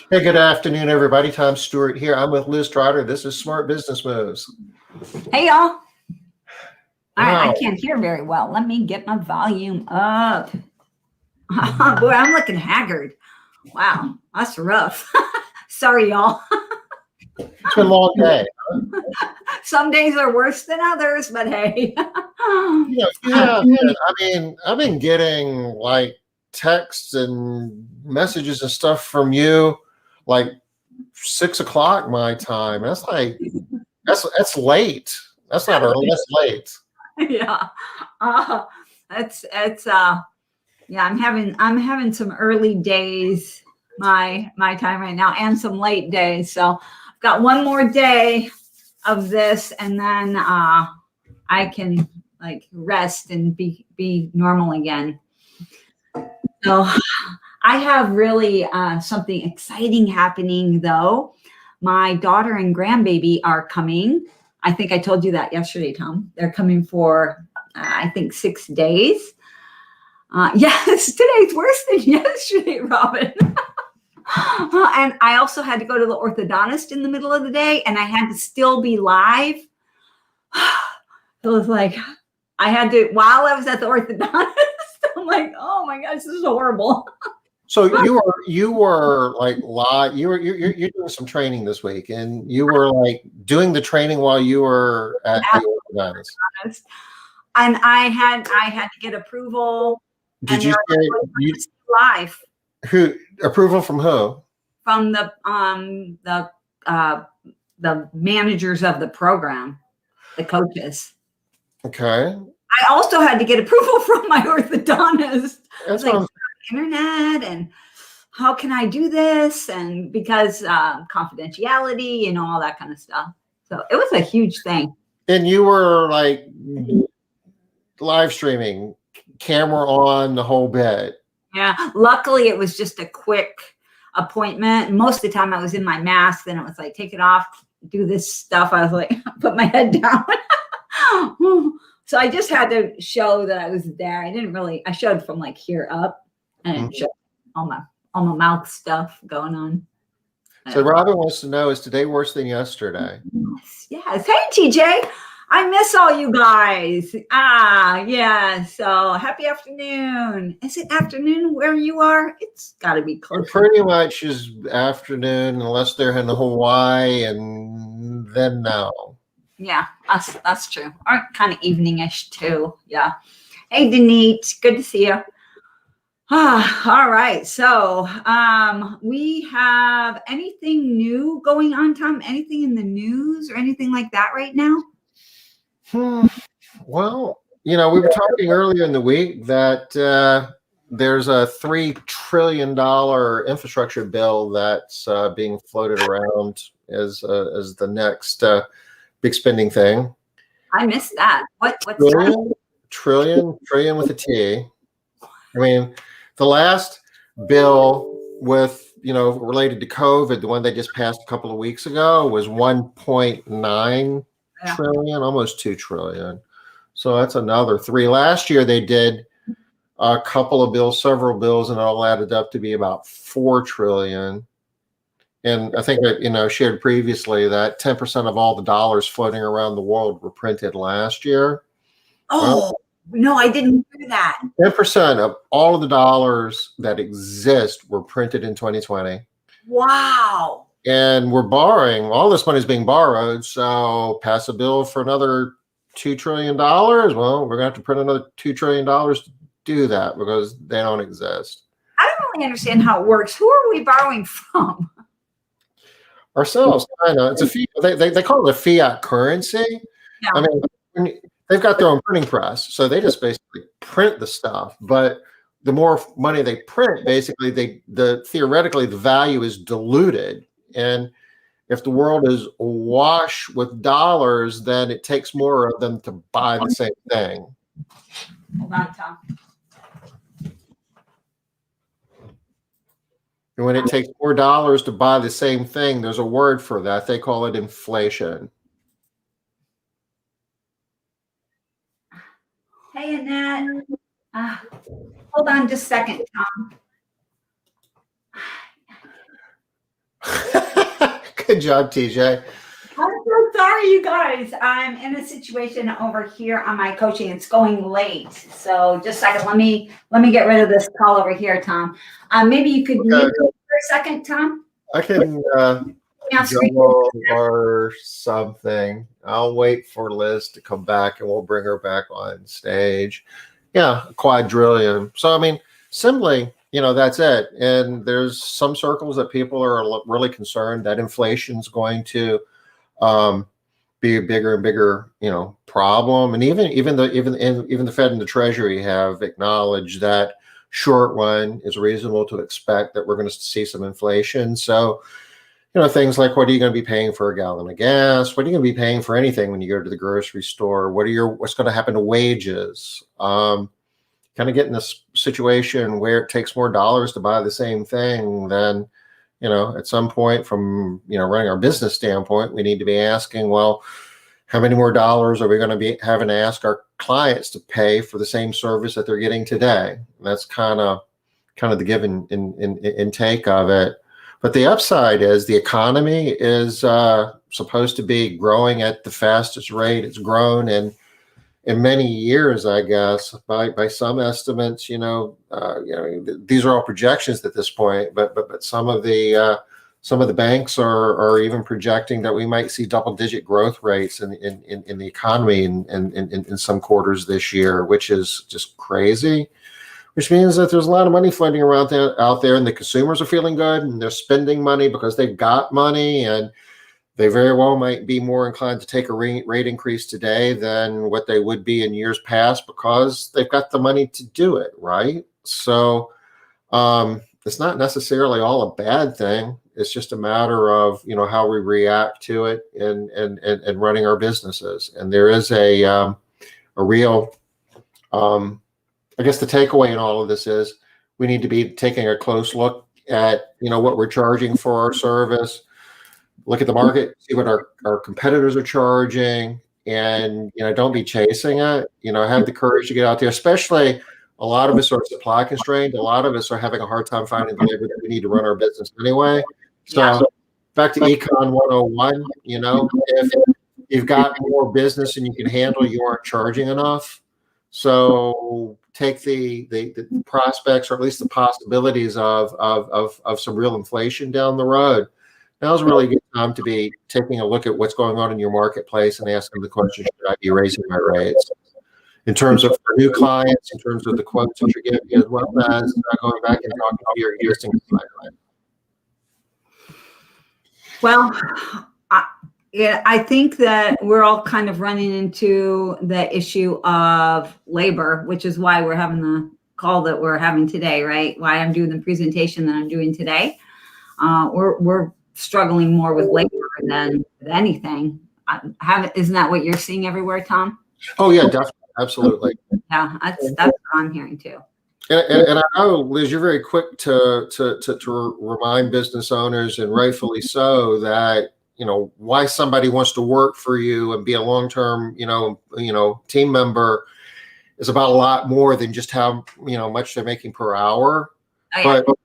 Hey, good afternoon, everybody. Tom Stewart here. I'm with Liz Trotter. This is Smart Business Moves. Hey, y'all. All right, Wow. I can't hear very well. Let me get my volume up. Boy, I'm looking haggard. Wow, that's rough. Sorry, y'all. It's been a long day. Some days are worse than others, but hey. I've been getting like texts and messages and stuff from you like 6 o'clock my time. That's late. That's not early. That's late. Yeah. Yeah, I'm having some early days my time right now and some late days. So I've got one more day of this and then I can like rest and be normal again. So I have really something exciting happening though. My daughter and grandbaby are coming. I think I told you that yesterday, Tom. They're coming for I think 6 days. Yes, today's worse than yesterday, Robin. And I also had to go to the orthodontist in the middle of the day, and I had to still be live. It was like I had to, while I was at the orthodontist, I'm like, oh my gosh, this is horrible. So you were like live. You're doing some training this week, and you were like doing the training while you were at the orthodontist. And I had to get approval. Did you say live? Who approval from who? From the managers of the program, the coaches. Okay. I also had to get approval from my orthodontist. That's like internet and how can I do this? And because confidentiality and all that kind of stuff. So it was a huge thing. And you were like live streaming, camera on, the whole bit. Yeah. Luckily, it was just a quick appointment. Most of the time I was in my mask. Then it was like, take it off, do this stuff. I was like, put my head down. So I just had to show that I was there. I showed from like here up and showed all my mouth stuff going on. So Robin wants to know, is today worse than yesterday? Yes. Hey, TJ. I miss all you guys. Yeah. So happy afternoon. Is it afternoon where you are? It's got to be close. It pretty much is afternoon, unless they're in Hawaii, and then no. Yeah, that's true. Or kind of evening-ish too. Yeah. Hey, Denise. Good to see you. All right. So we have anything new going on, Tom? Anything in the news or anything like that right now? Well, we were talking earlier in the week that there's a $3 trillion infrastructure bill that's being floated around as the next big spending thing. I missed that. What's that? Trillion with a T. I mean, the last bill with, related to COVID, the one they just passed a couple of weeks ago, was 1.9 trillion, almost 2 trillion. So that's another 3. Last year they did a couple of bills, several bills, and it all added up to be about 4 trillion. And I think that, shared previously that 10% of all the dollars floating around the world were printed last year. Oh, no, I didn't do that. 10% of all of the dollars that exist were printed in 2020. Wow. And we're borrowing, all this money is being borrowed. So pass a bill for another $2 trillion. Well, we're going to have to print another $2 trillion to do that because they don't exist. I don't really understand how it works. Who are we borrowing from? Ourselves, kind of. It's they call it a fiat currency. Yeah. I mean, they've got their own printing press, so they just basically print the stuff. But the more money they print, basically, theoretically the value is diluted. And if the world is awash with dollars, then it takes more of them to buy the same thing. Hold on, Tom. And when it takes more dollars to buy the same thing, there's a word for that. They call it inflation. Hey, Annette. Hold on just a second, Tom. Good job, TJ. I'm so sorry, you guys. I'm in a situation over here on my coaching. It's going late. So just a second. Let me get rid of this call over here, Tom. Maybe you could mute for a second, Tom. I can juggle or something. I'll wait for Liz to come back and we'll bring her back on stage. Yeah, a quadrillion. So, I mean, simply, that's it. And there's some circles that people are really concerned that inflation's going to be a bigger and bigger, problem. And even the Fed and the Treasury have acknowledged that short run is reasonable to expect that we're going to see some inflation. So, things like, what are you going to be paying for a gallon of gas? What are you going to be paying for anything when you go to the grocery store? What's going to happen to wages? Kind of get in this situation where it takes more dollars to buy the same thing than, at some point from, running our business standpoint, we need to be asking, well, how many more dollars are we going to be having to ask our clients to pay for the same service that they're getting today? And that's kind of the give and take of it. But the upside is the economy is supposed to be growing at the fastest rate it's grown in many years, I guess, by some estimates. These are all projections at this point, but some of the banks are even projecting that we might see double-digit growth rates in the economy in some quarters this year, which is just crazy. Which means that there's a lot of money floating around out there, and the consumers are feeling good, and they're spending money because they've got money, and they very well might be more inclined to take a rate increase today than what they would be in years past because they've got the money to do it, right? So it's not necessarily all a bad thing. It's just a matter of how we react to it and running our businesses. And there is a real I guess the takeaway in all of this is we need to be taking a close look at, what we're charging for our service, look at the market, see what our competitors are charging, and, don't be chasing it. Have the courage to get out there, especially a lot of us are supply constrained. A lot of us are having a hard time finding the labor that we need to run our business anyway. So back to Econ 101, if you've got more business and you can handle, you aren't charging enough. So take the prospects, or at least the possibilities of some real inflation down the road. Now's a really good time to be taking a look at what's going on in your marketplace and asking the question, should I be raising my rates? In terms of for new clients, in terms of the quotes that you're giving, as well as going back and talking to your existing client. Well, I think that we're all kind of running into the issue of labor, which is why we're having the call that we're having today, right? Why I'm doing the presentation that I'm doing today. We're struggling more with labor than anything. Isn't that what you're seeing everywhere, Tom? Oh yeah, definitely, absolutely. Yeah, that's what I'm hearing too. And I know, Liz, you're very quick to remind business owners, and rightfully so, that why somebody wants to work for you and be a long-term, team member is about a lot more than just how, much they're making per hour. Oh, yeah. But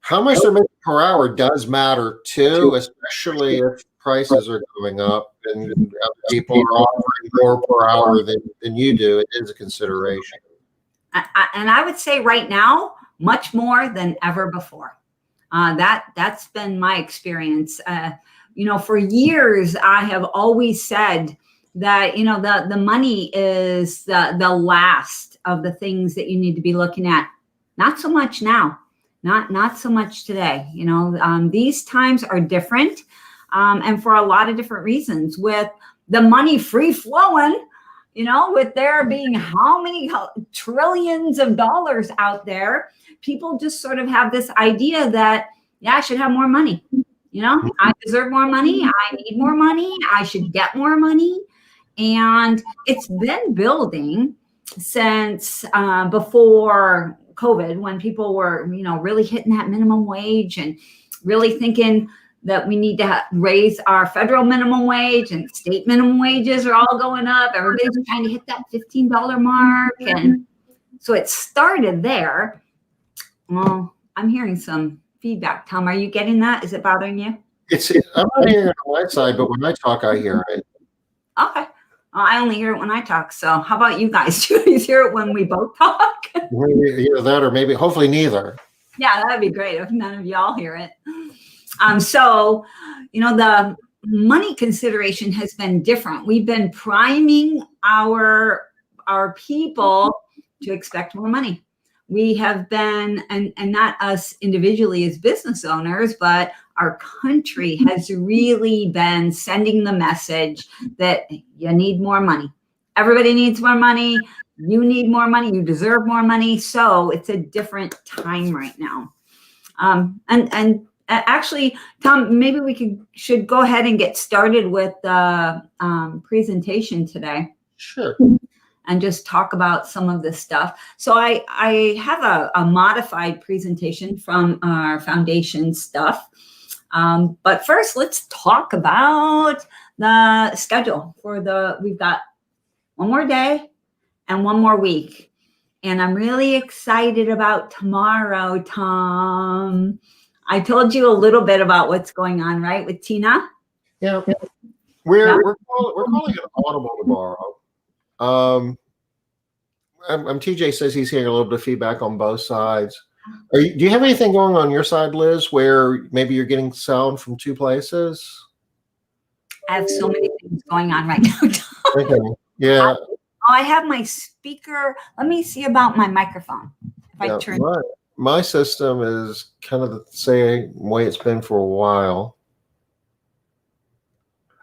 how much they're making per hour does matter too, especially if prices are going up and other people are offering more per hour than you do. It is a consideration. And I would say right now, much more than ever before. That's been my experience. For years, I have always said that, the money is the last of the things that you need to be looking at. Not so much now, not so much today. These times are different, and for a lot of different reasons. With the money free flowing, with there being how many trillions of dollars out there, people just sort of have this idea that, I should have more money. I deserve more money. I need more money. I should get more money. And it's been building since before COVID, when people were, really hitting that minimum wage and really thinking that we need to raise our federal minimum wage, and state minimum wages are all going up. Everybody's trying to hit that $15 mark. And so it started there. Well, I'm hearing some feedback. Tom, are you getting that? Is it bothering you? I'm not hearing it on my side, but when I talk, I hear it. Okay. Well, I only hear it when I talk. So how about you guys? Do you guys hear it when we both talk? Maybe either that or maybe, hopefully neither. Yeah, that'd be great if none of y'all hear it. So, the money consideration has been different. We've been priming our people to expect more money. We have been, and not us individually as business owners, but our country has really been sending the message that you need more money. Everybody needs more money. You need more money. You deserve more money. So it's a different time right now. And actually, Tom, maybe we should go ahead and get started with the presentation today. Sure. And just talk about some of this stuff. So I have a modified presentation from our foundation stuff. But first, let's talk about the schedule we've got one more day and one more week. And I'm really excited about tomorrow, Tom. I told you a little bit about what's going on, right, with Tina? Yeah. We're calling it audible tomorrow. TJ says he's hearing a little bit of feedback on both sides. Do you have anything going on your side, Liz, where maybe you're getting sound from two places? I have so many things going on right now, Tom. Okay. Yeah. I have my speaker. Let me see about my microphone. If I turn my system is kind of the same way it's been for a while.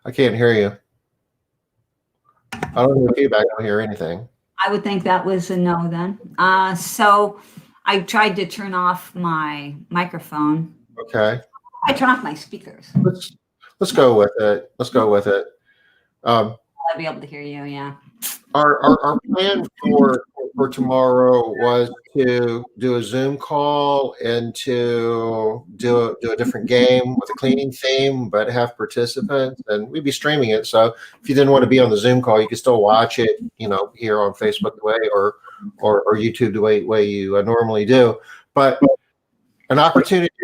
I can't hear you. I don't hear feedback. I don't hear anything. I would think that was a no then. So I tried to turn off my microphone. Okay. I turn off my speakers. Let's go with it. I'll be able to hear you. Yeah. Our plan for tomorrow was to do a Zoom call and to do a different game with a cleaning theme, but have participants, and we'd be streaming it. So if you didn't want to be on the Zoom call, you could still watch it, here on Facebook the way or YouTube the way you normally do. But an opportunity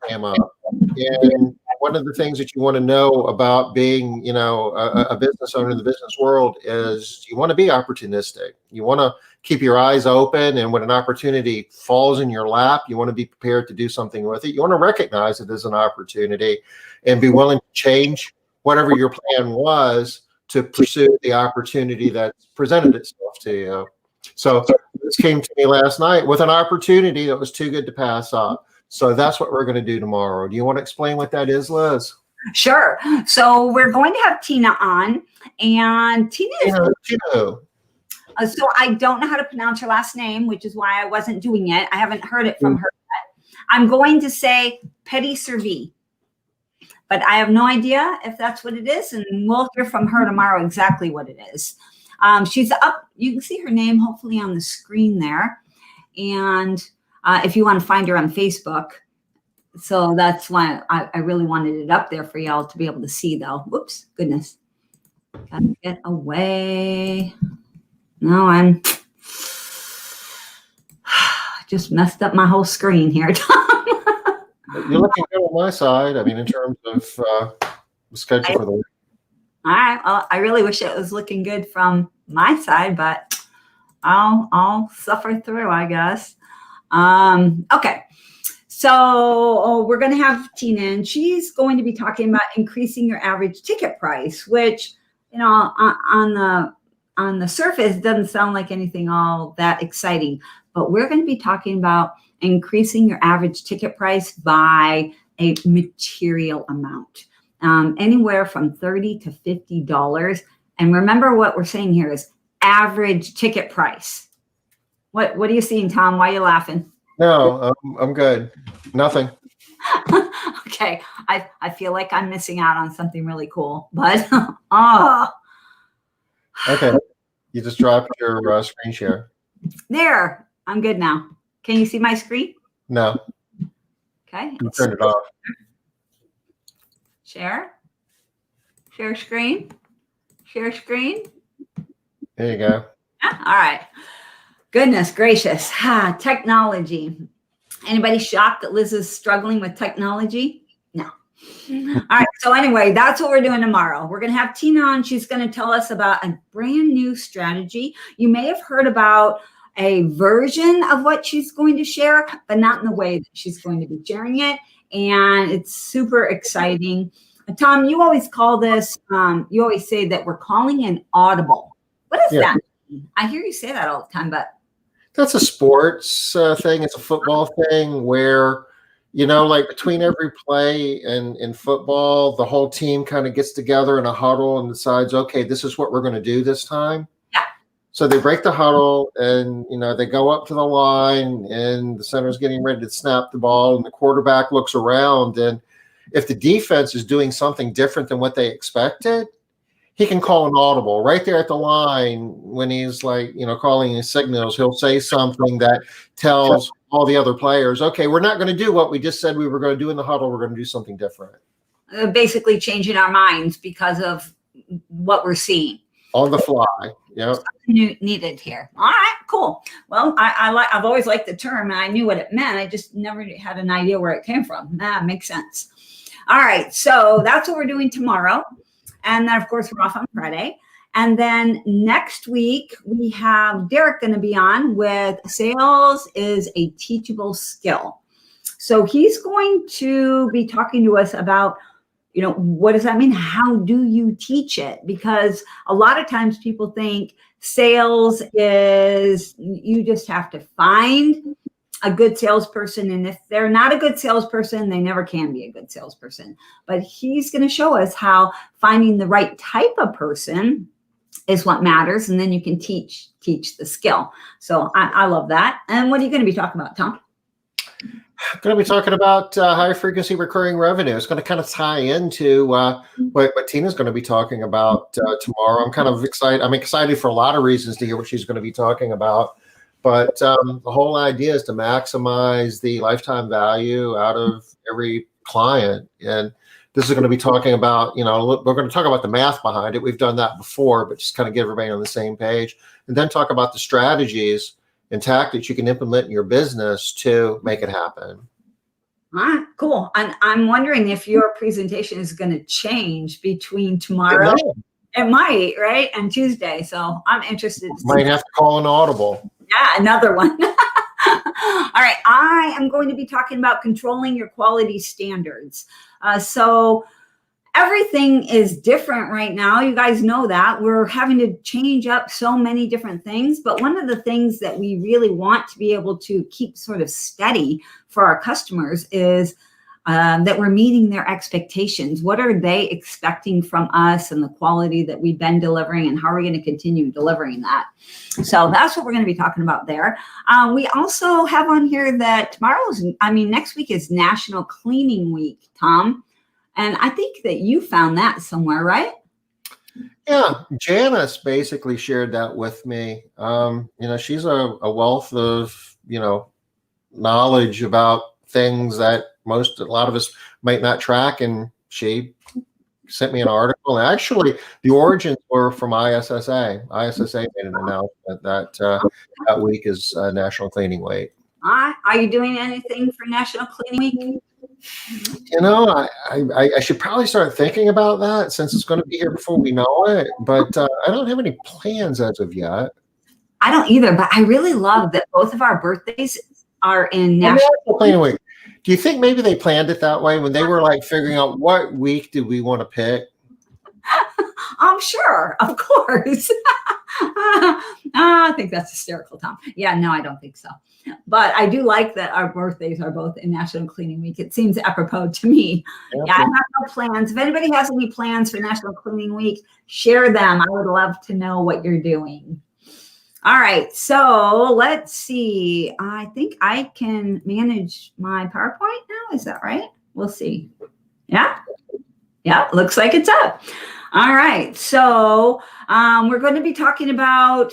came up, and one of the things that you want to know about being, a business owner in the business world is you want to be opportunistic. You want to keep your eyes open, and when an opportunity falls in your lap, you want to be prepared to do something with it. You want to recognize it as an opportunity and be willing to change whatever your plan was to pursue the opportunity that presented itself to you. So this came to me last night with an opportunity that was too good to pass up. So that's what we're going to do tomorrow. Do you want to explain what that is, Liz? Sure. So we're going to have Tina on, and Tina is. So I don't know how to pronounce her last name, which is why I wasn't doing it. I haven't heard it from her yet. I'm going to say Petit Servi, but I have no idea if that's what it is, and we'll hear from her tomorrow exactly what it is. She's up. You can see her name hopefully on the screen there, and if you want to find her on Facebook. So that's why I really wanted it up there for y'all to be able to see, though. Whoops, goodness. Gotta get away. No, I'm just messed up my whole screen here, Tom. You're looking good on my side. I mean, in terms of the schedule for the week. All right. Well, I really wish it was looking good from my side, but I'll suffer through, I guess. Okay. So we're going to have Tina, and she's going to be talking about increasing your average ticket price, which, on the surface doesn't sound like anything all that exciting, but we're going to be talking about increasing your average ticket price by a material amount, anywhere from $30 to $50. And remember what we're saying here is average ticket price. What are you seeing, Tom? Why are you laughing? No, I'm good. Nothing. Okay. I feel like I'm missing out on something really cool, but Okay. You just dropped your screen share. There. I'm good now. Can you see my screen? No. Okay. You turned it off. Share screen. Share screen. There you go. All right. Goodness gracious. Technology. Anybody shocked that Liz is struggling with technology? No. All right. So anyway, that's what we're doing tomorrow. We're going to have Tina on. She's going to tell us about a brand new strategy. You may have heard about a version of what she's going to share, but not in the way that she's going to be sharing it. And it's super exciting. Tom, you always call this, you always say that we're calling an audible. What does that mean? I hear you say that all the time, but. That's a sports thing. It's a football thing where, like between every play and in football, the whole team kind of gets together in a huddle and decides, okay, this is what we're going to do this time. Yeah. So they break the huddle and, they go up to the line and the center's getting ready to snap the ball and the quarterback looks around. And if the defense is doing something different than what they expected, he can call an audible right there at the line when he's like, calling his signals. He'll say something that tells all the other players, okay, we're not going to do what we just said we were going to do in the huddle. We're going to do something different. Basically changing our minds because of what we're seeing. On the fly. Yeah. Needed here. All right, cool. Well, I've always liked the term and I knew what it meant. I just never had an idea where it came from. That makes sense. All right. So that's what we're doing tomorrow. And then, of course, we're off on Friday. And then next week, we have Derek going to be on with Sales is a Teachable Skill. So he's going to be talking to us about, what does that mean? How do you teach it? Because a lot of times people think sales is you just have to find a good salesperson. And if they're not a good salesperson, they never can be a good salesperson. But he's going to show us how finding the right type of person is what matters. And then you can teach the skill. So I love that. And what are you going to be talking about, Tom? I'm going to be talking about high frequency recurring revenue. It's going to kind of tie into what Tina's going to be talking about tomorrow. I'm kind of excited. I'm excited for a lot of reasons to hear what she's going to be talking about. But the whole idea is to maximize the lifetime value out of every client. And this is going to be talking about, we're going to talk about the math behind it. We've done that before, but just kind of get everybody on the same page. And then talk about the strategies and tactics you can implement in your business to make it happen. All right, cool. I'm wondering if your presentation is going to change between tomorrow. It might, right? And Tuesday. So I'm interested. Might have to call an audible. Yeah, another one. All right. I am going to be talking about controlling your quality standards. So everything is different right now. You guys know that. We're having to change up so many different things. But one of the things that we really want to be able to keep sort of steady for our customers is that we're meeting their expectations. What are they expecting from us and the quality that we've been delivering, and how are we going to continue delivering that? So that's what we're going to be talking about there. We also have on here that next week is National Cleaning Week, Tom. And I think that you found that somewhere, right? Yeah, Janice basically shared that with me. She's a wealth of, knowledge about things that a lot of us might not track. And she sent me an article. And actually, the origins were from ISSA. ISSA made an announcement that week is National Cleaning Week. Are you doing anything for National Cleaning Week? I should probably start thinking about that since it's going to be here before we know it. But I don't have any plans as of yet. I don't either, but I really love that both of our birthdays are in National Cleaning Week. Do you think maybe they planned it that way when they were like figuring out what week do we want to pick? I'm sure, of course. I think that's hysterical, Tom. Yeah, no, I don't think so. But I do like that our birthdays are both in National Cleaning Week. It seems apropos to me. Yeah, I have no plans. If anybody has any plans for National Cleaning Week, share them. I would love to know what you're doing. All right, so let's see. I think I can manage my PowerPoint now. Is that right? We'll see. Yeah, looks like it's up. All right, so we're going to be talking about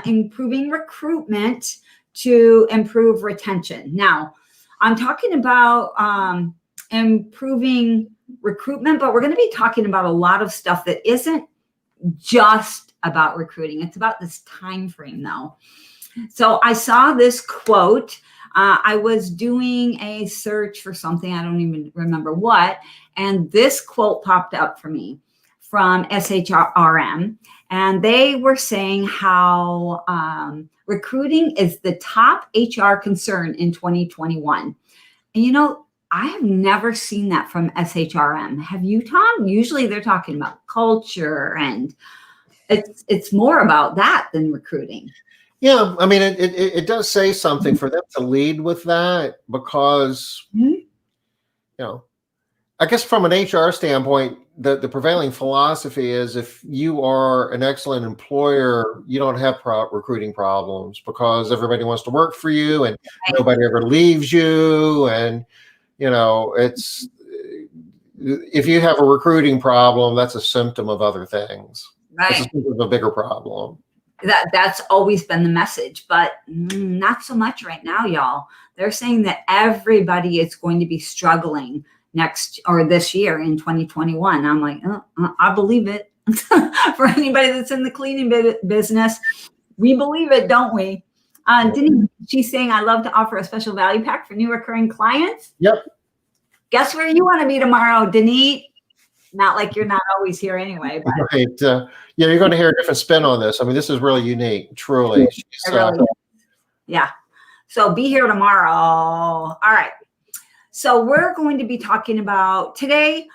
improving recruitment to improve retention. Now, I'm talking about improving recruitment, but we're going to be talking about a lot of stuff that isn't just about recruiting. It's about this time frame, though. So I saw this quote I was doing a search for something, I don't even remember what, and this quote popped up for me from SHRM, and they were saying how recruiting is the top HR concern in 2021. And you know, I have never seen that from SHRM. Have you, Tom? Usually they're talking about culture, and it's more about that than recruiting. Yeah, I mean, it does say something for them to lead with that because, you know, I guess from an HR standpoint, the prevailing philosophy is if you are an excellent employer, you don't have recruiting problems because everybody wants to work for you and nobody ever leaves you. And, you know, it's if you have a recruiting problem, that's a symptom of other things. It's a Right. symptom of a bigger problem. That's always been the message, but not so much right now, y'all. They're saying that everybody is going to be struggling next or this year in 2021. I'm like, I believe it. For anybody that's in the cleaning business, we believe it, don't we? Denise, she's saying, I love to offer a special value pack for new recurring clients. Yep. Guess where you want to be tomorrow, Denise? Not like you're not always here anyway. But. Right. Yeah, you're going to hear a different spin on this. I mean, this is really unique, truly. Yeah. So be here tomorrow. All right. So we're going to be talking about today.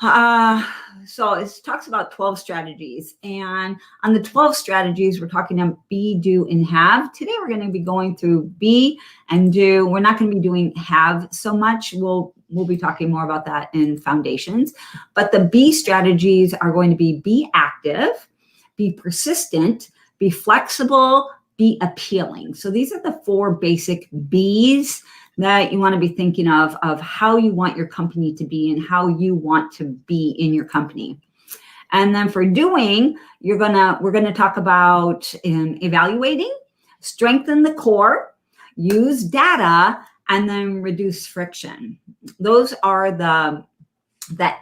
So it talks about 12 strategies, and on the 12 strategies, we're talking about be, do, and have. Today, we're going to be going through be and do. We're not going to be doing have so much. We'll be talking more about that in foundations, but the be strategies are going to be active, be persistent, be flexible, be appealing. So these are the 4 basic B's that you want to be thinking of how you want your company to be and how you want to be in your company. And then for doing, we're gonna talk about evaluating, strengthen the core, use data, and then reduce friction. Those are the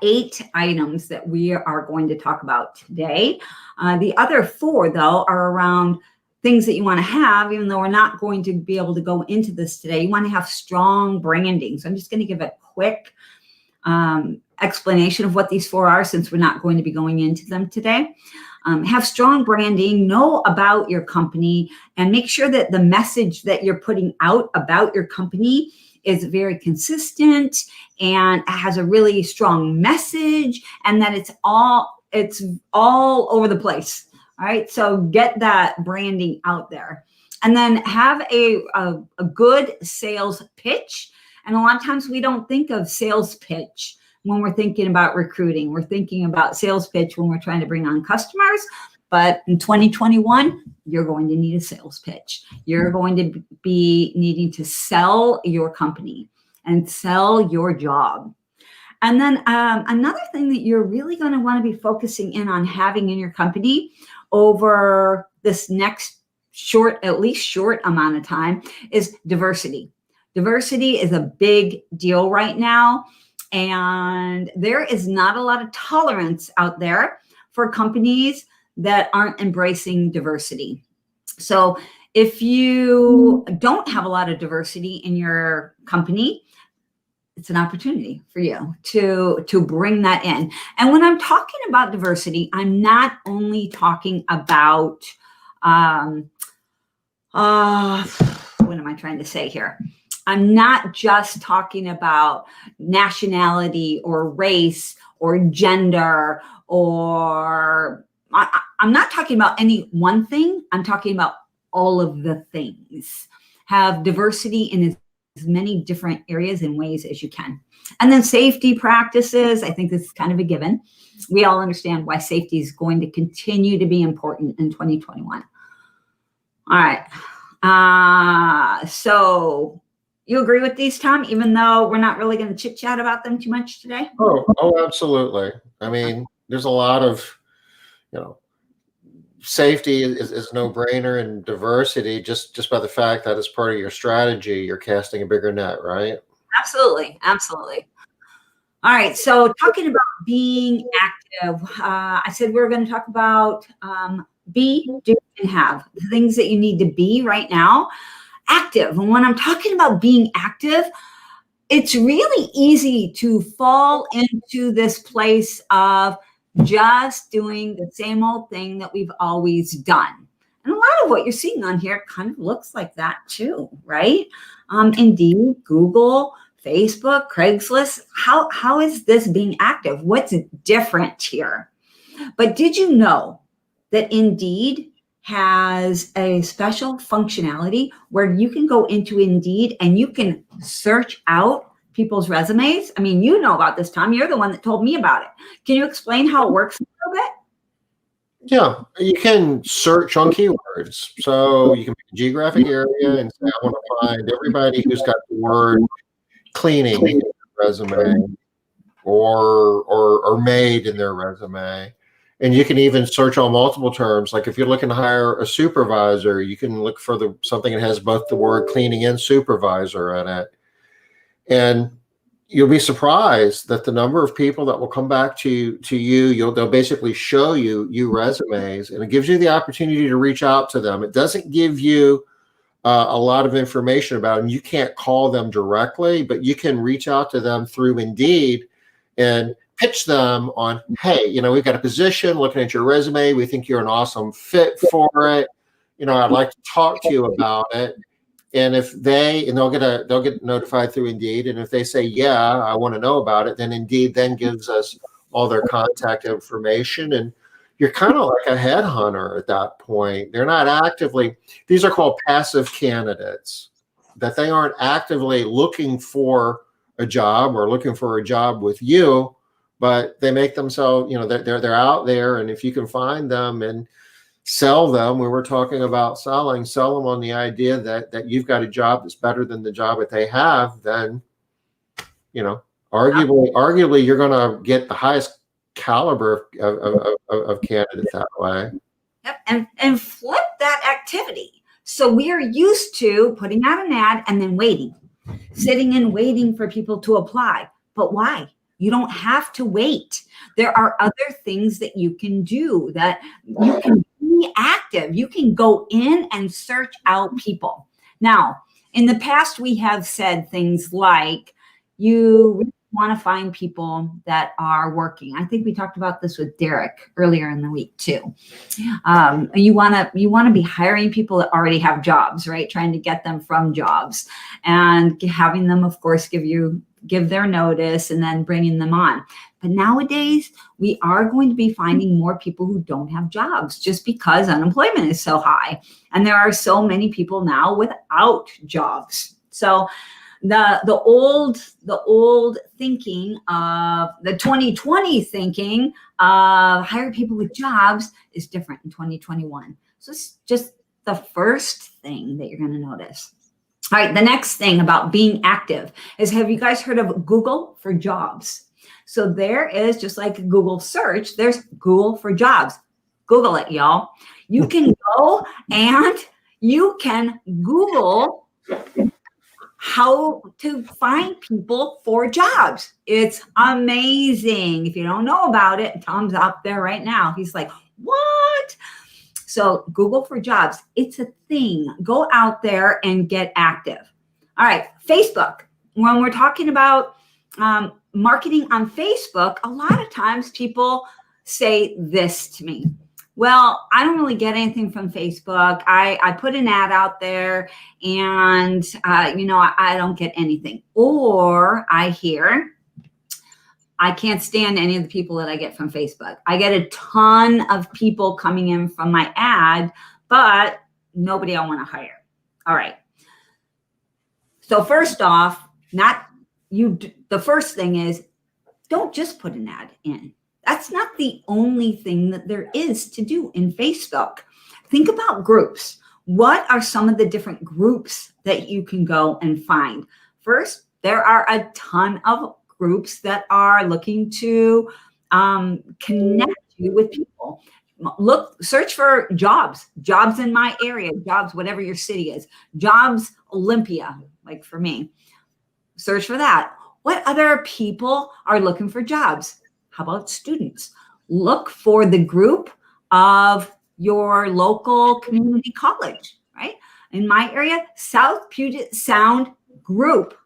8 items that we are going to talk about today. The other 4, though, are around things that you want to have, even though we're not going to be able to go into this today. You want to have strong branding. So I'm just going to give a quick explanation of what these 4 are, since we're not going to be going into them today. Have strong branding, know about your company, and make sure that the message that you're putting out about your company is very consistent and has a really strong message, and that it's all over the place. All right, so get that branding out there, and then have a good sales pitch. And a lot of times we don't think of sales pitch when we're thinking about recruiting. We're thinking about sales pitch when we're trying to bring on customers. But in 2021, you're going to need a sales pitch. You're going to be needing to sell your company and sell your job. And then another thing that you're really going to want to be focusing in on having in your company over this next at least short amount of time is diversity. Diversity is a big deal right now. And there is not a lot of tolerance out there for companies that aren't embracing diversity. So if you don't have a lot of diversity in your company, it's an opportunity for you to bring that in. And when I'm talking about diversity, I'm not only talking about, what am I trying to say here? I'm not just talking about nationality or race or gender, or I'm not talking about any one thing. I'm talking about all of the things. Have diversity in as many different areas and ways as you can. And then safety practices, I think this is kind of a given. We all understand why safety is going to continue to be important in 2021. All right. So you agree with these, Tom, even though we're not really going to chit chat about them too much today? Oh, absolutely. I mean, there's a lot of, safety is no brainer, and diversity just by the fact that it's part of your strategy, you're casting a bigger net, right? Absolutely. All right. So talking about being active, I said we were going to talk about be, do, and have, the things that you need to be right now. active. And when I'm talking about being active, it's really easy to fall into this place of just doing the same old thing that we've always done. And a lot of what you're seeing on here kind of looks like that too, right? Indeed, Google, Facebook, Craigslist. How is this being active? What's different here? But did you know that Indeed has a special functionality where you can go into Indeed and you can search out people's resumes? I mean, you know about this, Tom. You're the one that told me about it. Can you explain how it works a little bit? Yeah, you can search on keywords. So you can pick a geographic area and say, I want to find everybody who's got the word cleaning in their resume or made in their resume. And you can even search on multiple terms. Like if you're looking to hire a supervisor, you can look for something that has both the word cleaning and supervisor in it. And you'll be surprised that the number of people that will come back to you, they'll basically show you resumes, and it gives you the opportunity to reach out to them. It doesn't give you a lot of information about them. You can't call them directly, but you can reach out to them through Indeed and pitch them on, hey, we've got a position, looking at your resume, we think you're an awesome fit for it. I'd like to talk to you about it. And if they'll get notified through Indeed. And if they say, yeah, I want to know about it, then Indeed then gives us all their contact information. And you're kind of like a headhunter at that point. They're not actively, these are called passive candidates, that they aren't actively looking for a job or looking for a job with you, but they make themselves, they're out there. And if you can find them and sell them, we were talking about sell them on the idea that you've got a job that's better than the job that they have, then, arguably you're going to get the highest caliber of candidates that way. Yep, and flip that activity. So we are used to putting out an ad and then sitting and waiting for people to apply. But why? You don't have to wait. There are other things that you can do, that you can be active. You can go in and search out people. Now, in the past, we have said things like, you want to find people that are working. I think we talked about this with Derek earlier in the week too. You want to be hiring people that already have jobs, right? Trying to get them from jobs and having them, of course, give their notice and then bringing them on. But nowadays, we are going to be finding more people who don't have jobs just because unemployment is so high. And there are so many people now without jobs. So the old thinking of the 2020 thinking of hire people with jobs is different in 2021. So it's just the first thing that you're going to notice. All right, the next thing about being active is, have you guys heard of Google for Jobs? So there is, just like Google search, there's Google for Jobs. Google it, y'all. You can go and you can Google how to find people for jobs. It's amazing. If you don't know about it, Tom's out there right now. He's like, what? So Google for Jobs, it's a thing. Go out there and get active. All right, Facebook. When we're talking about marketing on Facebook, a lot of times people say this to me. Well, I don't really get anything from Facebook. I put an ad out there and, I don't get anything. Or I hear, I can't stand any of the people that I get from Facebook. I get a ton of people coming in from my ad, but nobody I want to hire. All right. So first off, the first thing is, don't just put an ad in. That's not the only thing that there is to do in Facebook. Think about groups. What are some of the different groups that you can go and find? First, there are a ton of groups that are looking to connect you with people. Search for jobs in my area, jobs, whatever your city is, jobs Olympia, like for me. Search for that. What other people are looking for jobs? How about students? Look for the group of your local community college, right? in my area, South Puget Sound group.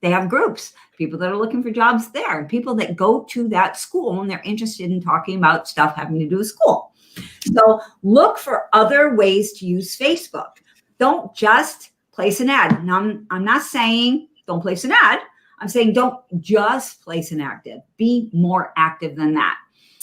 They have groups, people that are looking for jobs there, and people that go to that school and they're interested in talking about stuff having to do with school. So look for other ways to use Facebook. Don't just place an ad. Now, I'm not saying don't place an ad. I'm saying don't just place an active. Be more active than that.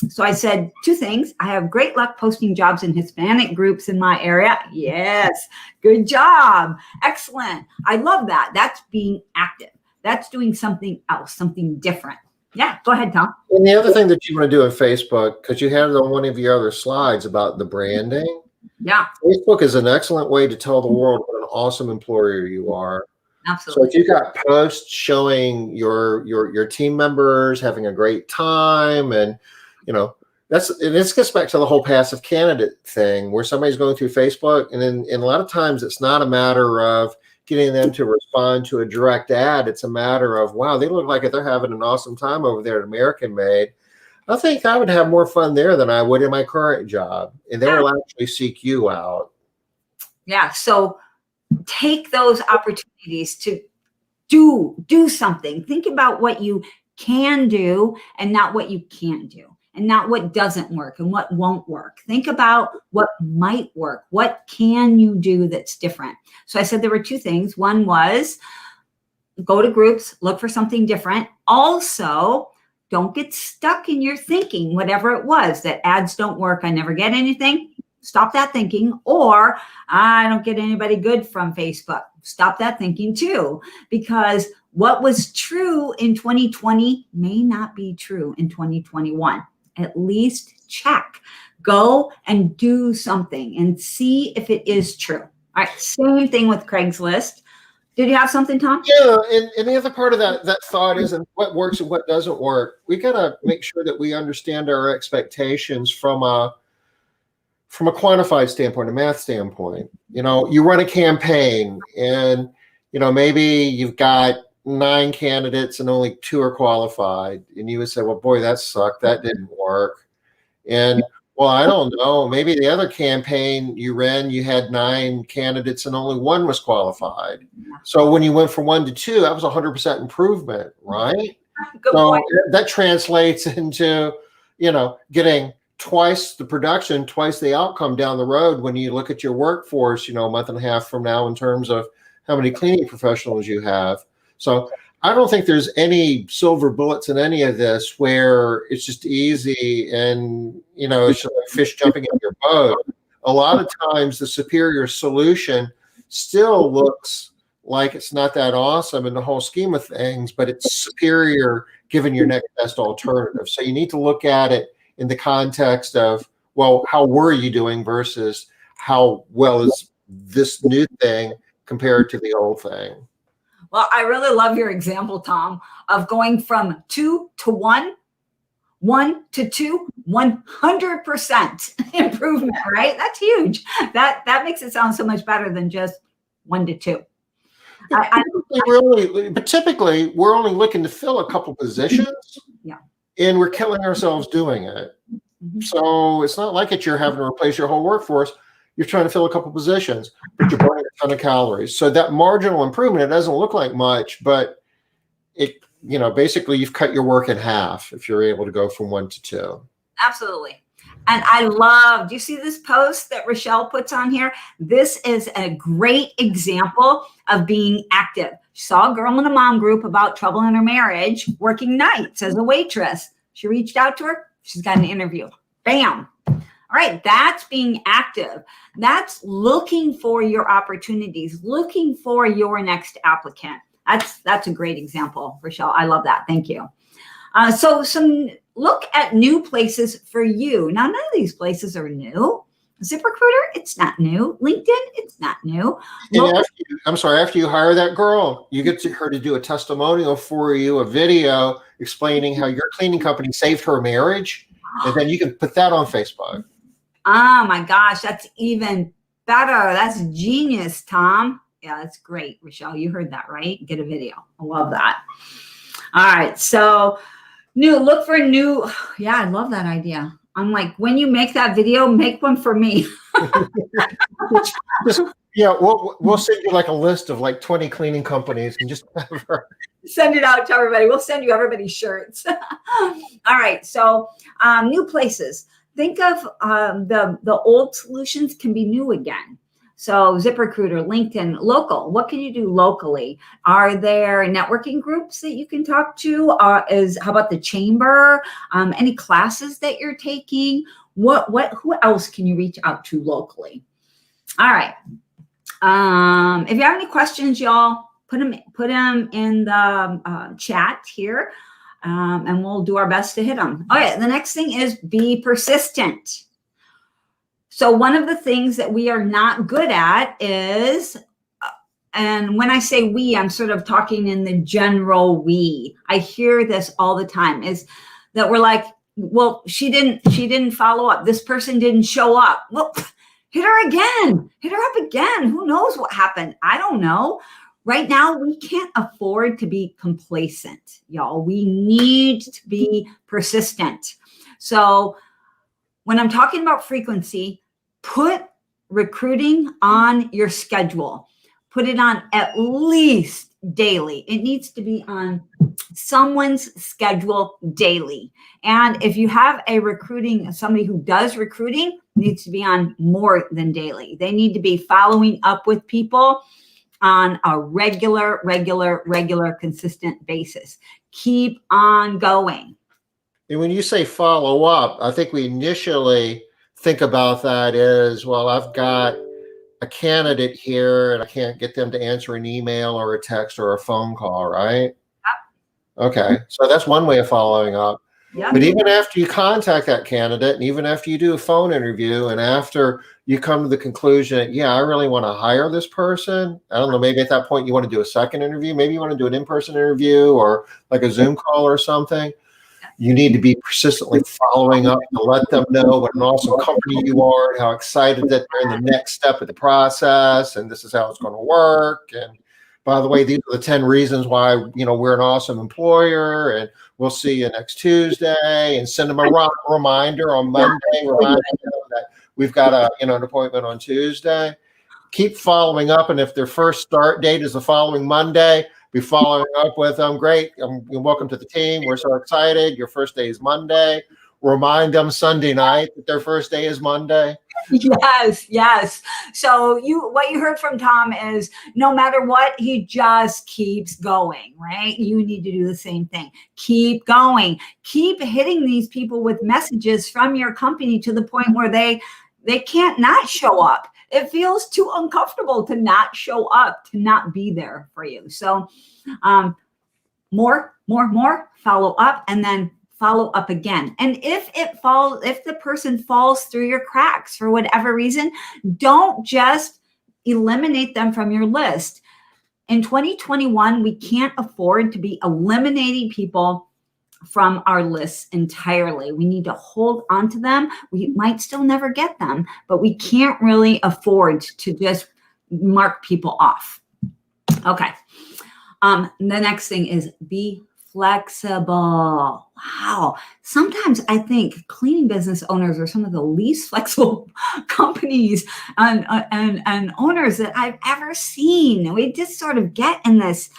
So I said two things. I have great luck posting jobs in Hispanic groups in my area. Yes, good job. Excellent. I love that. That's being active. That's doing something else, something different. Yeah, go ahead, Tom. And the other thing that you want to do on Facebook, because you had it on one of your other slides about the branding. Yeah, Facebook is an excellent way to tell the world what an awesome employer you are. absolutely. So if you got posts showing your team members having a great time, and this gets back to the whole passive candidate thing, where somebody's going through Facebook, and a lot of times it's not a matter of getting them to respond to a direct ad. It's a matter of, wow, they look like they're having an awesome time over there at American Made. I think I would have more fun there than I would in my current job, and they will actually seek you out. Yeah, so take those opportunities to do something. Think about what you can do and not what you can't do, and not what doesn't work and what won't work. Think about what might work. What can you do that's different? So I said there were two things. One was go to groups, look for something different. Also, don't get stuck in your thinking, whatever it was, that ads don't work, I never get anything. Stop that thinking. Or I don't get anybody good from Facebook. Stop that thinking too, because what was true in 2020 may not be true in 2021. At least check. Go and do something and see if it is true. All right, same thing with Craigslist. Did you have something, Tom? Yeah, and the other part of that thought is, and what works and what doesn't work. We got to make sure that we understand our expectations from a quantified standpoint, a math standpoint. You run a campaign, and maybe you've got 9 candidates and only 2 are qualified, and you would say, well, boy, that sucked, that didn't work. And well, I don't know, maybe the other campaign you ran, you had 9 candidates and only 1 was qualified. So when you went from 1 to 2, that was 100% improvement, right? Good so point. That translates into getting twice the production, twice the outcome down the road when you look at your workforce, a month and a half from now, in terms of how many cleaning professionals you have. So I don't think there's any silver bullets in any of this where it's just easy and, it's just like fish jumping in your boat. A lot of times the superior solution still looks like it's not that awesome in the whole scheme of things, but it's superior given your next best alternative. So you need to look at it in the context of, well, how were you doing versus how well is this new thing compared to the old thing? Well, I really love your example, Tom, of going from 2 to 1, 1 to 2, 100% improvement, right? That's huge. That makes it sound so much better than just 1 to 2. Typically, we're only looking to fill a couple positions, and we're killing ourselves doing it. Mm-hmm. So it's not like you're having to replace your whole workforce. You're trying to fill a couple positions, but you're burning a ton of calories. So that marginal improvement, it doesn't look like much, but basically you've cut your work in half if you're able to go from 1 to 2. Absolutely. And I love, do you see this post that Rochelle puts on here? This is a great example of being active. She saw a girl in a mom group about trouble in her marriage, working nights as a waitress. She reached out to her. She's got an interview. Bam. All right, that's being active. That's looking for your opportunities, looking for your next applicant. That's a great example, Rochelle. I love that. Thank you. So look at new places for you. Now, none of these places are new. ZipRecruiter, it's not new. LinkedIn, it's not new. After you hire that girl, you get her to do a testimonial for you, a video explaining how your cleaning company saved her marriage, and then you can put that on Facebook. Oh my gosh, that's even better. That's genius, Tom. Yeah, that's great, Rochelle. You heard that, right? Get a video. I love that. All right, so look for new. Yeah, I love that idea. I'm like, when you make that video, make one for me. Just, yeah, we'll send you like a list of like 20 cleaning companies and just have her. Send it out to everybody. We'll send you everybody's shirts. All right. So new places. Think of the old solutions can be new again. So ZipRecruiter, LinkedIn, local. What can you do locally? Are there networking groups that you can talk to? How about the chamber? Any classes that you're taking? Who else can you reach out to locally? All right. If you have any questions, y'all, put them in the chat here, and we'll do our best to hit them. Okay, the next thing is be persistent. So one of the things that we are not good at is, and when I say we, I'm sort of talking in the general we. I hear this all the time, is that we're like, well, she didn't follow up. This person didn't show up. Well, hit her again. Hit her up again. Who knows what happened? I don't know. Right now, we can't afford to be complacent, y'all. We need to be persistent. So when I'm talking about frequency, put recruiting on your schedule. Put it on at least daily. It needs to be on someone's schedule daily. And if you have somebody who does recruiting, needs to be on more than daily. They need to be following up with people on a regular, consistent basis. Keep on going. And when you say follow up, I think we initially think about that as, well, I've got a candidate here and I can't get them to answer an email or a text or a phone call, right? Yep. Okay. So that's one way of following up. Yep. But even after you contact that candidate, and even after you do a phone interview, and after you come to the conclusion that, yeah, I really want to hire this person, I don't know, maybe at that point you want to do a second interview, maybe you want to do an in-person interview or like a Zoom call or something. You need to be persistently following up to let them know what an awesome company you are and how excited that they're in the next step of the process, and this is how it's going to work. And by the way, these are the 10 reasons why, we're an awesome employer, and we'll see you next Tuesday, and send them a reminder on Monday, remind them that we've got an appointment on Tuesday. Keep following up, and if their first start date is the following Monday, be following up with them. Great. Welcome to the team. We're so excited. Your first day is Monday. Remind them Sunday night that their first day is Monday. Yes. So what you heard from Tom is no matter what, he just keeps going, right? You need to do the same thing. Keep going. Keep hitting these people with messages from your company to the point where they can't not show up. It feels too uncomfortable to not show up, to not be there for you. So more, follow up, and then follow up again. And if the person falls through your cracks for whatever reason, don't just eliminate them from your list. In 2021, we can't afford to be eliminating people from our lists entirely. We need to hold on to them. We might still never get them, but we can't really afford to just mark people off. Okay. The next thing is be flexible. Wow. Sometimes I think cleaning business owners are some of the least flexible companies and owners that I've ever seen. We just sort of get in this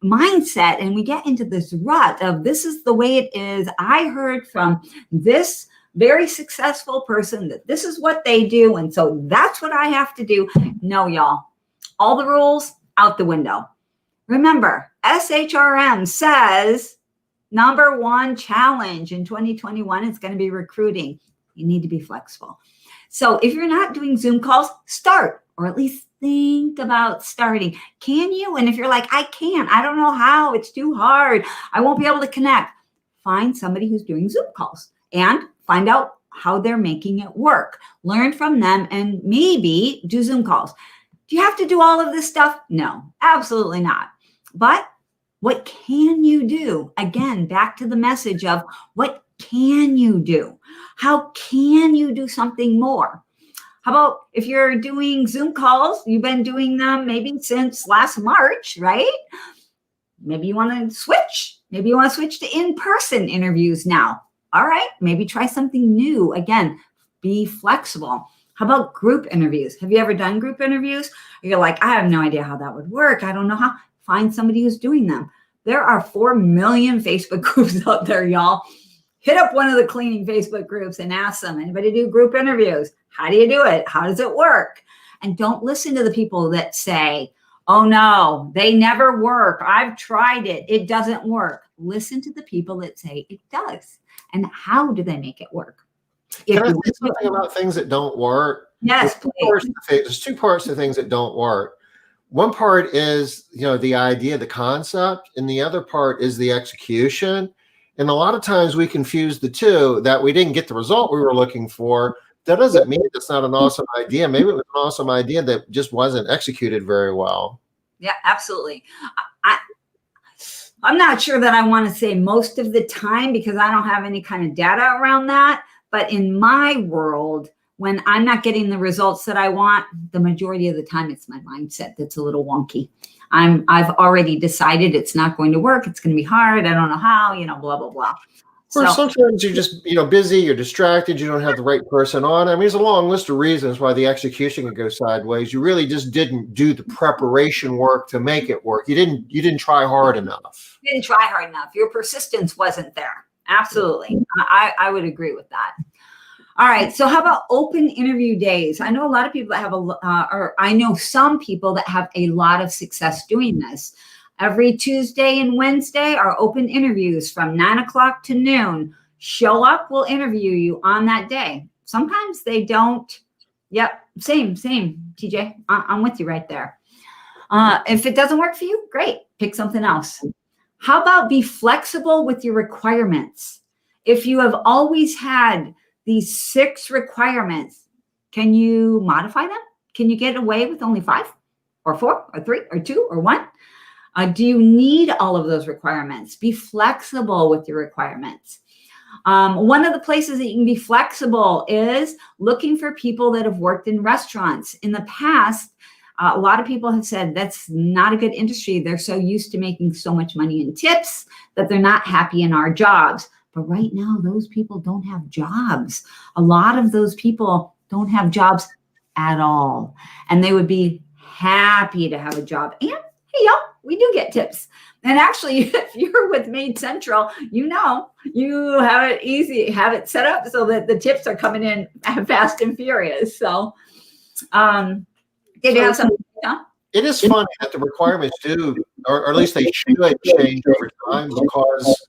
mindset and we get into this rut of this is the way it is. I heard from this very successful person that this is what they do, and so that's what I have to do. No, y'all. All the rules out the window. Remember, SHRM says number one challenge in 2021 is going to be recruiting. You need to be flexible. So if you're not doing Zoom calls, start, or at least think about starting. Can you? And if you're like, I can't, I don't know how, it's too hard, I won't be able to connect, find somebody who's doing Zoom calls and find out how they're making it work. Learn from them and maybe do Zoom calls. Do you have to do all of this stuff? No, absolutely not. But what can you do? Again, back to the message of what can you do? How can you do something more? How about if you're doing Zoom calls, you've been doing them maybe since last March, right? Maybe you want to switch. Maybe you want to switch to in-person interviews now. All right, maybe try something new. Again, be flexible. How about group interviews? Have you ever done group interviews? You're like, I have no idea how that would work. I don't know how. Find somebody who's doing them. There are 4 million Facebook groups out there, y'all. Hit up one of the cleaning Facebook groups and ask them, anybody do group interviews? How do you do it? How does it work? And don't listen to the people that say, oh no, they never work. I've tried it. It doesn't work. Listen to the people that say it does. And how do they make it work? Can I say something about things that don't work? Yes, please. There's 2 parts to things that don't work. One part is, the idea, the concept, and the other part is the execution. And a lot of times we confuse the two, that we didn't get the result we were looking for. That doesn't mean it's not an awesome idea. Maybe it was an awesome idea that just wasn't executed very well. Yeah, absolutely. I'm not sure that I want to say most of the time because I don't have any kind of data around that. But in my world, when I'm not getting the results that I want, the majority of the time it's my mindset that's a little wonky. I've already decided it's not going to work. It's going to be hard. I don't know how, blah, blah, blah. Or sometimes you're just, busy, you're distracted, you don't have the right person on. I mean, there's a long list of reasons why the execution could go sideways. You really just didn't do the preparation work to make it work. You didn't try hard enough. You didn't try hard enough. Your persistence wasn't there. Absolutely. I would agree with that. All right. So how about open interview days? I know a lot of people that have or I know some people that have a lot of success doing this. Every Tuesday and Wednesday are open interviews from 9 o'clock to noon. Show up, we'll interview you on that day. Sometimes they don't. Yep. Same, TJ. I'm with you right there. If it doesn't work for you, great. Pick something else. How about be flexible with your requirements? If you have always had these 6 requirements, can you modify them? Can you get away with only 5 or 4 or 3 or 2 or 1? Do you need all of those requirements? Be flexible with your requirements. One of the places that you can be flexible is looking for people that have worked in restaurants. In the past, a lot of people have said that's not a good industry. They're so used to making so much money in tips that they're not happy in our jobs. But right now, those people don't have jobs. A lot of those people don't have jobs at all. And they would be happy to have a job. And hey, y'all, we do get tips. And actually, if you're with Made Central, you have it easy, have it set up so that the tips are coming in fast and furious. So, did you have something? It is funny that the requirements do, or at least they should change over time because,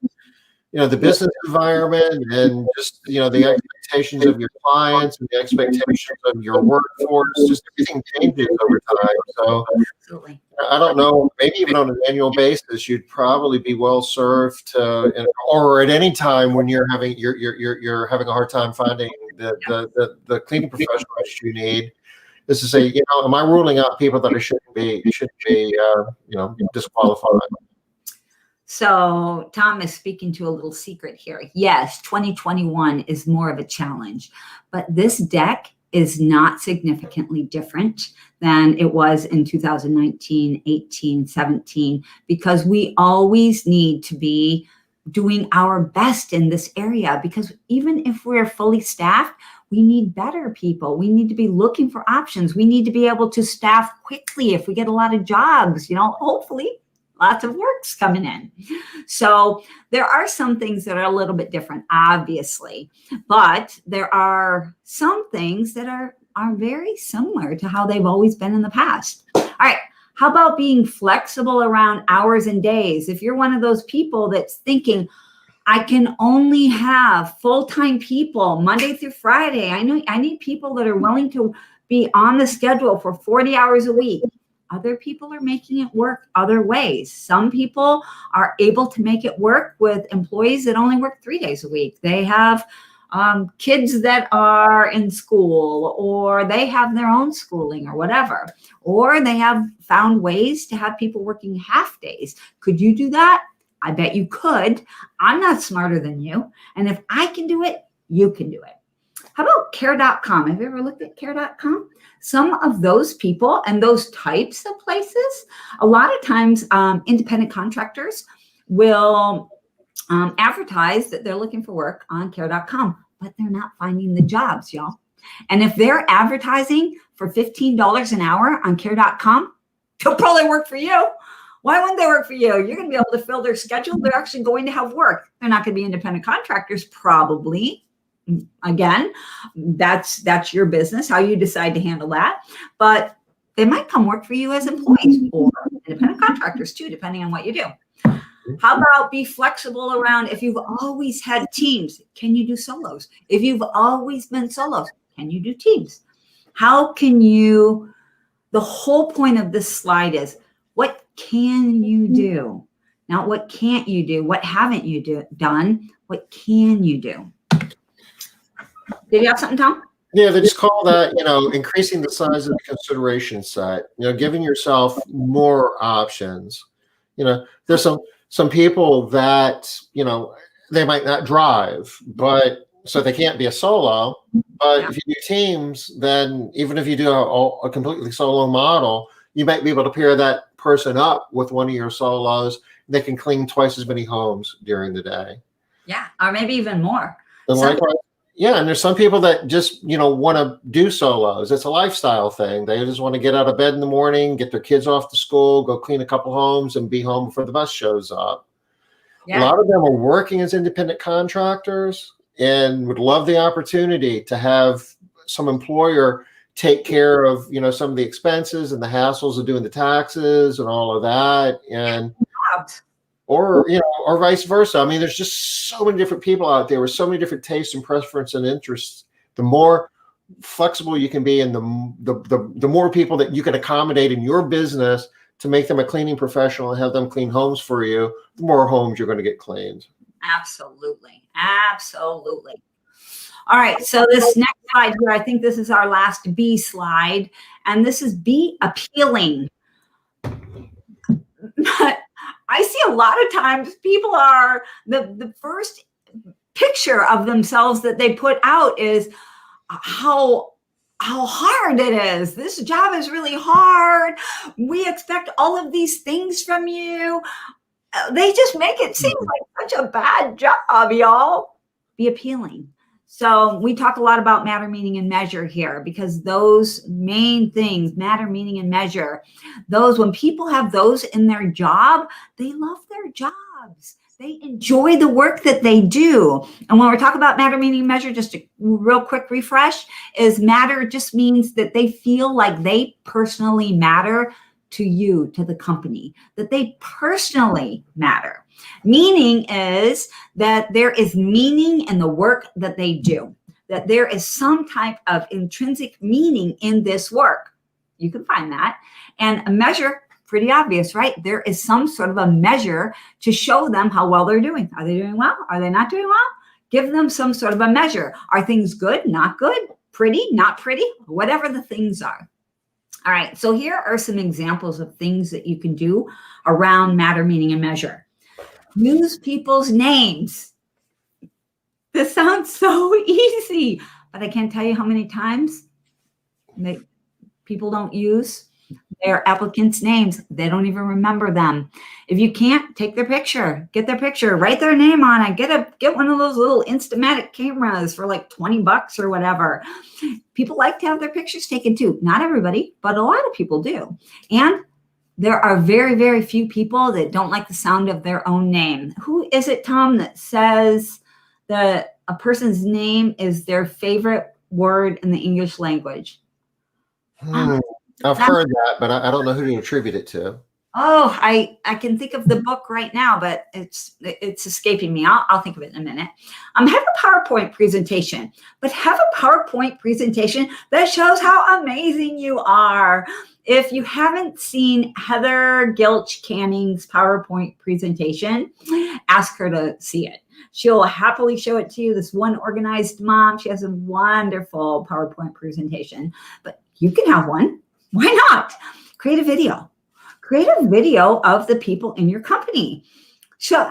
the business environment and just, the expectations of your clients and the expectations of your workforce, just everything changes over time. So Absolutely. I don't know, maybe even on an annual basis, you'd probably be well served to, or at any time when you're having a hard time finding the cleaning professionals you need, is to say, am I ruling out people that I shouldn't be disqualified? So Tom is speaking to a little secret here. Yes, 2021 is more of a challenge, but this deck is not significantly different than it was in 2019, 18, 17, because we always need to be doing our best in this area, because even if we're fully staffed, we need better people. We need to be looking for options. We need to be able to staff quickly if we get a lot of jobs, hopefully. Lots of work's coming in. So there are some things that are a little bit different, obviously, but there are some things that are very similar to how they've always been in the past. All right. How about being flexible around hours and days? If you're one of those people that's thinking, I can only have full-time people Monday through Friday. I need people that are willing to be on the schedule for 40 hours a week. Other people are making it work other ways. Some people are able to make it work with employees that only work 3 days a week. They have kids that are in school, or they have their own schooling or whatever, or they have found ways to have people working half days. Could you do that? I bet you could. I'm not smarter than you. And if I can do it, you can do it. How about care.com? Have you ever looked at care.com? Some of those people and those types of places, a lot of times independent contractors will advertise that they're looking for work on care.com, but they're not finding the jobs, y'all. And if they're advertising for $15 an hour on care.com, they'll probably work for you. Why wouldn't they work for you? You're going to be able to fill their schedule. They're actually going to have work. They're not going to be independent contractors, probably. Again, that's your business, how you decide to handle that. But they might come work for you as employees or independent contractors too, depending on what you do. How about be flexible around, if you've always had teams, can you do solos? If you've always been solos, can you do teams? How can you, the whole point of this slide is, what can you do? Not what can't you do? What haven't you done? What can you do? Did you have something, Tom? Yeah, they just call that, increasing the size of the consideration set, giving yourself more options. There's some people that, they might not drive, but so they can't be a solo. But if you do teams, then even if you do a completely solo model, you might be able to pair that person up with one of your solos. They can clean twice as many homes during the day. Yeah, or maybe even more. And likewise, yeah, and there's some people that just, want to do solos. It's a lifestyle thing. They just want to get out of bed in the morning, get their kids off to school, go clean a couple homes, and be home before the bus shows up. Yeah. A lot of them are working as independent contractors and would love the opportunity to have some employer take care of, some of the expenses and the hassles of doing the taxes and all of that. And or vice versa. I mean, there's just so many different people out there with so many different tastes and preferences and interests. The more flexible you can be, and the more people that you can accommodate in your business to make them a cleaning professional and have them clean homes for you, the more homes you're going to get cleaned. Absolutely. Absolutely. All right. So this next slide here, I think this is our last B slide, and this is be appealing. I see a lot of times people are, the first picture of themselves that they put out is how hard it is. This job is really hard. We expect all of these things from you. They just make it seem like such a bad job, y'all. Be appealing. So we talk a lot about matter, meaning, and measure here, because those main things, matter, meaning, and measure, those, when people have those in their job, they love their jobs. They enjoy the work that they do. And when we're talking about matter, meaning, and measure, just a real quick refresh, is matter just means that they feel like they personally matter to you, to the company, that they personally matter. Meaning is that there is meaning in the work that they do, that there is some type of intrinsic meaning in this work. You can find that. And a measure, pretty obvious, right? There is some sort of a measure to show them how well they're doing. Are they doing well? Are they not doing well? Give them some sort of a measure. Are things good, not good, pretty, not pretty, whatever the things are. All right, so here are some examples of things that you can do around matter, meaning, and measure. Use people's names. This sounds so easy, but I can't tell you how many times people don't use their applicants' names. They don't even remember them. If you can't, take their picture, get their picture, write their name on it, get one of those little Instamatic cameras for like $20 or whatever. People like to have their pictures taken too. Not everybody, but a lot of people do. And there are very, very few people that don't like the sound of their own name. Who is it, Tom, that says that a person's name is their favorite word in the English language? I've heard that, but I don't know who to attribute it to. Oh, I can think of the book right now, but it's escaping me. I'll think of it in a minute. Have a PowerPoint presentation, but have a PowerPoint presentation that shows how amazing you are. If you haven't seen Heather Gilch Canning's PowerPoint presentation, ask her to see it. She'll happily show it to you. This one organized mom, she has a wonderful PowerPoint presentation, but you can have one. Why not? Create a video. Create a video of the people in your company. So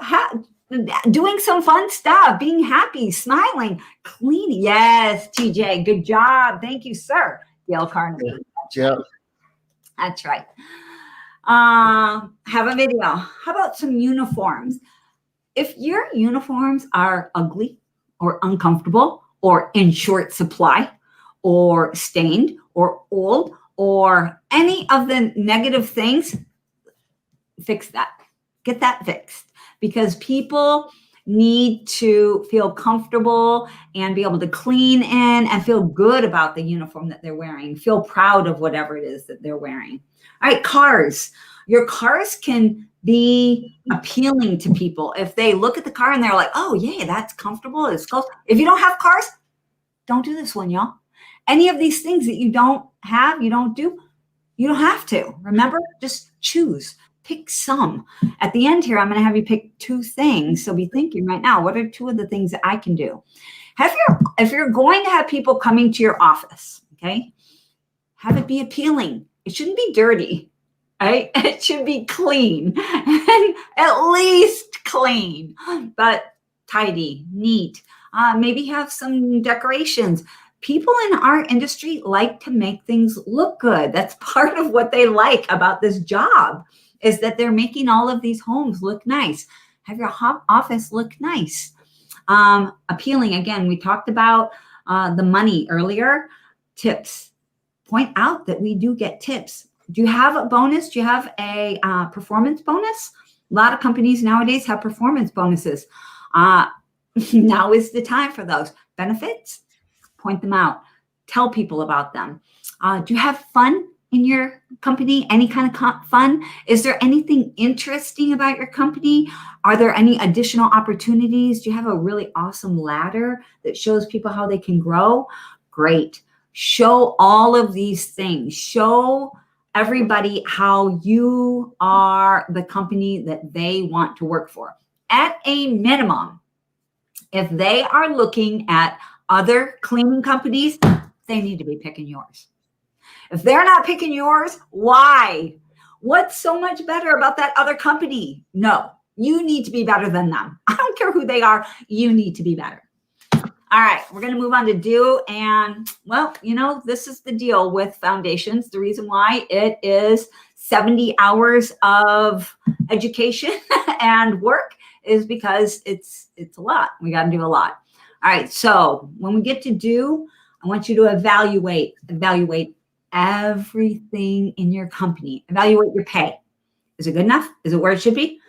doing some fun stuff, being happy, smiling, cleaning. Yes, TJ, good job. Thank you, sir. Dale Carnegie. Yeah. That's right. Have a video. How about some uniforms? if your uniforms are ugly or uncomfortable or in short supply or stained or old or any of the negative things, fix that. Get that fixed, because people need to feel comfortable and be able to clean in and feel good about the uniform that they're wearing, feel proud of whatever it is that they're wearing. All right, cars. Your cars can be appealing to people. If they look at the car and they're like, oh, yeah, that's comfortable. It's close. If you don't have cars, don't do this one, y'all. Any of these things that you don't have, you don't do, you don't have to. Remember, just choose. Pick some. At the end here, I'm going to have you pick 2 things. So be thinking right now, what are 2 of the things that I can do? If you're going to have people coming to your office, okay, have it be appealing. It shouldn't be dirty, right? It should be clean, and at least clean, but tidy, neat. Maybe have some decorations. People in our industry like to make things look good. That's part of what they like about this job, is that they're making all of these homes look nice. Have your office look nice. Appealing. Again, we talked about the money earlier. Tips. Point out that we do get tips. Do you have a bonus? Do you have a performance bonus? A lot of companies nowadays have performance bonuses. Now is the time for those. Benefits? Point them out. Tell people about them. Do you have fun in your company? Any kind of fun? Is there anything interesting about your company? Are there any additional opportunities? Do you have a really awesome ladder that shows people how they can grow? Great. Show all of these things. Show everybody how you are the company that they want to work for. At a minimum, if they are looking at other cleaning companies, they need to be picking yours. If they're not picking yours, why? What's so much better about that other company? No, you need to be better than them. I don't care who they are. You need to be better. All right, we're going to move on to do. And well, this is the deal with foundations. The reason why it is 70 hours of education and work is because it's a lot. We got to do a lot. All right, so when we get to do, I want you to evaluate everything in your company. Evaluate your pay. Is it good enough? Is it where it should be?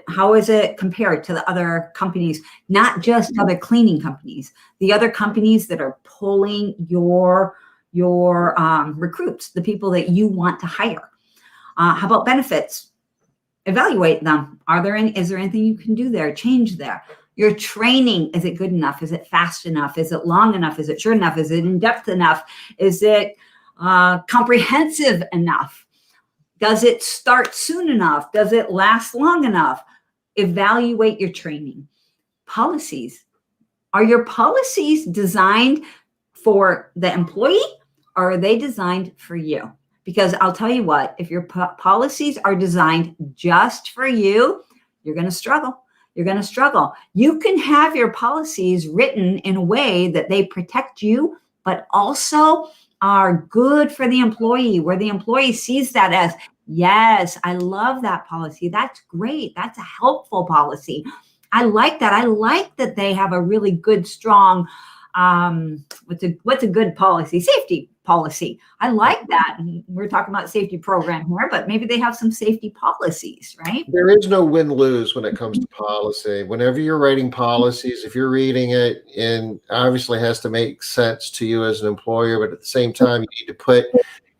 How is it compared to the other companies? Not just other cleaning companies, the other companies that are pulling your recruits, the people that you want to hire. How about benefits? Evaluate them. Is there anything you can do there? Change there. Your training, is it good enough? Is it fast enough? Is it long enough? Is it short enough? Is it in-depth enough? Is it comprehensive enough? Does it start soon enough? Does it last long enough? Evaluate your training. Policies. Are your policies designed for the employee, or are they designed for you? Because I'll tell you what, if your policies are designed just for you, you're going to struggle. You're going to struggle. You can have your policies written in a way that they protect you, but also are good for the employee, where the employee sees that as, yes, I love that policy. That's great. That's a helpful policy. I like that. I like that they have a really good, strong, what's a good policy? Safety policy. I like that. And we're talking about safety program here, but maybe they have some safety policies, right? There is no win-lose when it comes to policy. Whenever you're writing policies, if you're reading it, and obviously has to make sense to you as an employer, but at the same time, you need to put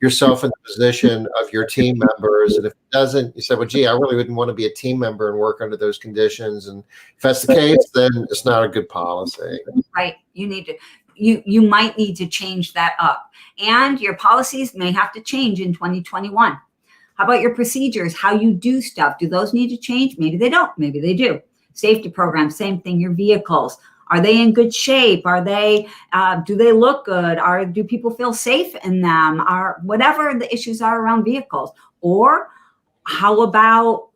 yourself in the position of your team members. And if it doesn't, you say, well, gee, I really wouldn't want to be a team member and work under those conditions. And if that's the case, then it's not a good policy. Right. You might need to change that up. And your policies may have to change in 2021. How about your procedures? How you do stuff? Do those need to change? Maybe they don't. Maybe they do. Safety programs, same thing. Your vehicles. Are they in good shape? Are they? Do they look good? Do people feel safe in them? Whatever the issues are around vehicles? Or how about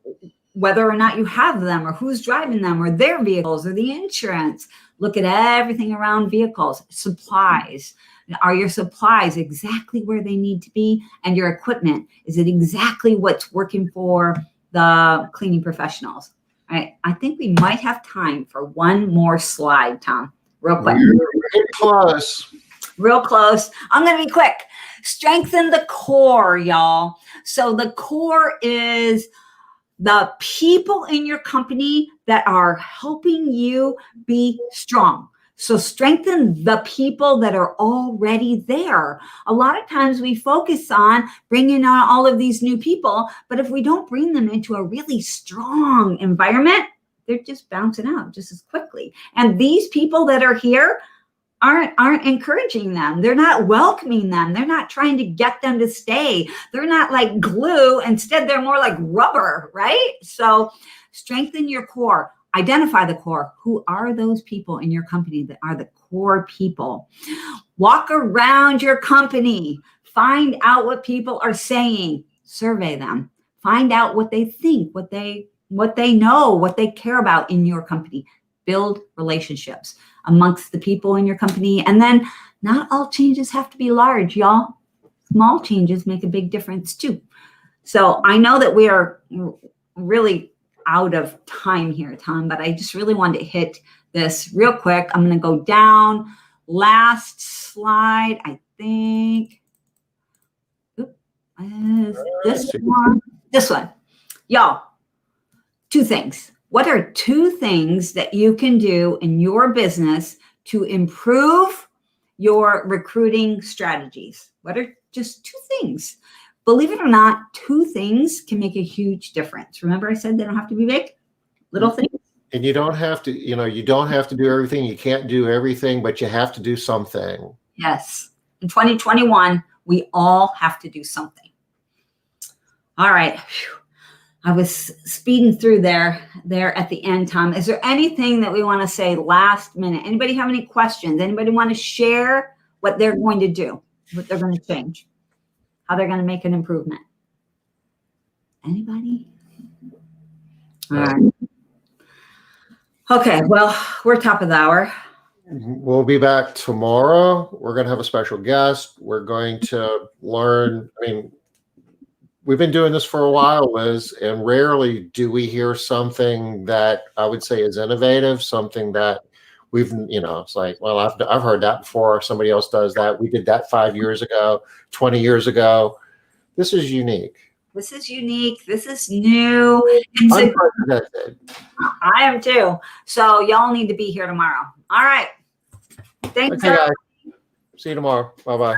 whether or not you have them, or who's driving them, or their vehicles, or the insurance? Look at everything around vehicles. Supplies. Are your supplies exactly where they need to be? And your equipment, is it exactly what's working for the cleaning professionals? All right, I think we might have time for one more slide, Tom, real quick. We're getting close. Real close. I'm going to be quick. Strengthen the core, y'all. So the core is the people in your company that are helping you be strong. So strengthen the people that are already there. A lot of times we focus on bringing on all of these new people, but if we don't bring them into a really strong environment, they're just bouncing out just as quickly. And these people that are here aren't encouraging them. They're not welcoming them. They're not trying to get them to stay. They're not like glue. Instead, they're more like rubber, right? So strengthen your core. Identify the core. Who are those people in your company that are the core people? Walk around your company. Find out what people are saying. Survey them. Find out what they think, what they know, what they care about in your company. Build relationships amongst the people in your company. And then not all changes have to be large, y'all. Small changes make a big difference too. So I know that we are really out of time here, Tom, but I just really wanted to hit this real quick. I'm going to go down. Last slide, I think. This one. This one. Y'all, two things. What are two things that you can do in your business to improve your recruiting strategies? What are just two things? Believe it or not, two things can make a huge difference. Remember I said they don't have to be big? Little things. And you don't have to, you don't have to do everything. You can't do everything, but you have to do something. Yes. In 2021, we all have to do something. All right. Whew. I was speeding through there at the end, Tom. Is there anything that we want to say last minute? Anybody have any questions? Anybody want to share what they're going to do, what they're going to change, how they're going to make an improvement? Anybody? All right. Okay, well, we're top of the hour. We'll be back tomorrow. We're going to have a special guest. We're going to learn, we've been doing this for a while, Liz, and rarely do we hear something that I would say is innovative, something that we've, it's like, well, I've heard that before. Somebody else does that. We did that 5 years ago, 20 years ago. This is unique. This is unique. This is new. Unprecedented. I am too. So y'all need to be here tomorrow. All right. Thanks. Okay, guys. See you tomorrow. Bye-bye.